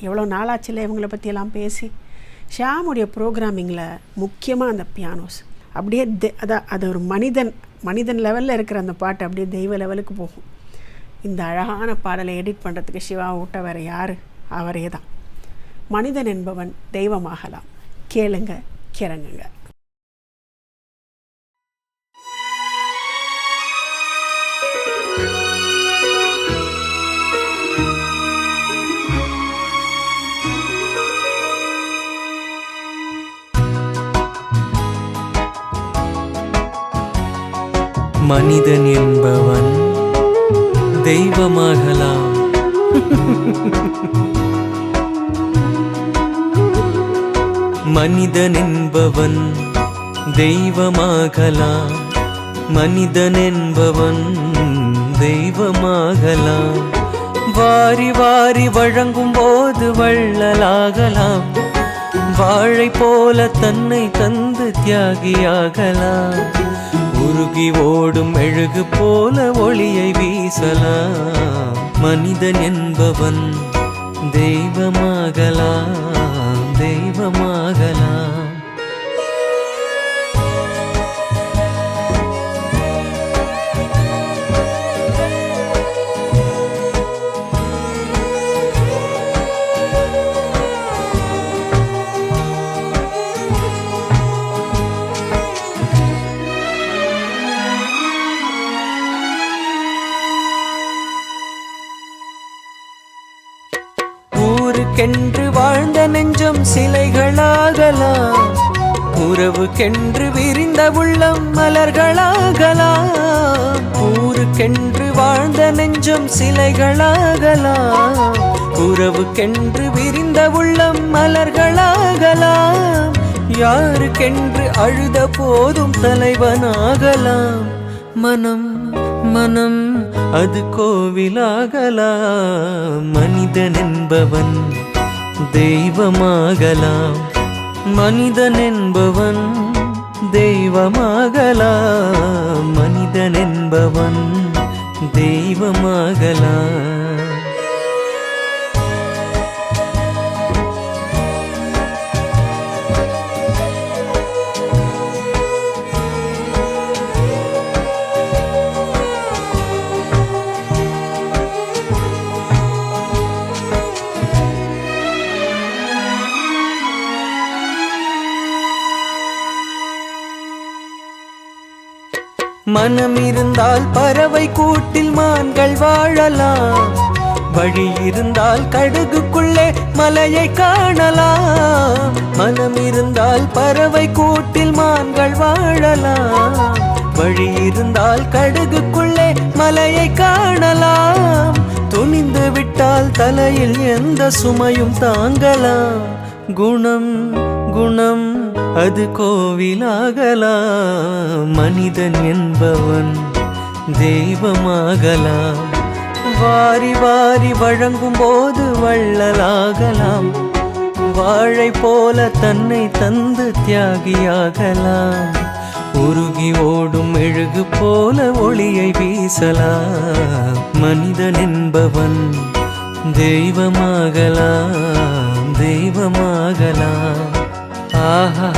எவ்வளோ நாளாச்சில் இவங்களை பற்றியெல்லாம் பேசி. ஷியாமுடைய ப்ரோக்ராமிங்கில் முக்கியமாக அந்த பியானோஸ் அப்படியே அது ஒரு மனிதன் லெவலில் இருக்கிற அந்த பாட்டு அப்படியே தெய்வ லெவலுக்கு போகும். இந்த அழகான பாடலை எடிட் பண்ணுறதுக்கு சிவா விட்ட வேறு யார்? அவரே தான். மனிதன் என்பவன் தெய்வமாகலாம். கேளுங்க, கிறங்குங்க. மனிதன் என்பவன் தெய்வமாகலாம். மனிதன் என்பவன் தெய்வமாகலாம். மனிதன் என்பவன் தெய்வமாகலாம். வாரி வாரி வழங்கும் போது வள்ளலாகலாம். வாழை போல தன்னை தந்து தியாகியாகலாம். உருகி ஓடும் மெழுகு போல ஒளியை வீசலாம். மனிதன் என்பவன் தெய்வமாகலாம், தெய்வமாகலாம். ஊருக்கென்று வாழ்ந்த நெஞ்சம் சிலைகளாகலாம். உறவுக்கென்று விரிந்த உள்ளம் மலர்களாகலாம். ஊருக்கென்று வாழ்ந்த நெஞ்சம் சிலைகளாகலாம். உறவுக்கென்று விரிந்த உள்ளம் மலர்களாகலாம். யாருக்கென்று அழுத போதும் தலைவனாகலாம். மனம் மனம் அது கோவிலாகலாம். மனிதன் என்பவன் தெய்வமாகலாம். மனிதன் என்பவன் தெய்வமாகலாம். மனிதன் என்பவன் தெய்வமாகலாம். மனம் இருந்தால் பறவை கூட்டில் மான்கள் வாழலாம். வழி இருந்தால் கடுகுக்குள்ளே மலையை காணலாம். மனம் இருந்தால் பறவை கூட்டில் மான்கள் வாழலாம். வழி இருந்தால் கடுகுக்குள்ளே மலையை காணலாம். துணிந்து விட்டால் தலையில் எந்த சுமையும் தாங்கலாம். குணம் குணம் அது கோவிலாகலாம். மனிதன் என்பவன் தெய்வமாகலாம். வாரி வாரி வழங்கும் போது வள்ளலாகலாம். வாழை போல தன்னை தந்து தியாகியாகலாம். உருகி ஓடும் மெழுகு போல ஒளியை வீசலாம். மனிதன் என்பவன் தெய்வமாகலாம், தெய்வமாகலாம். ஆஹா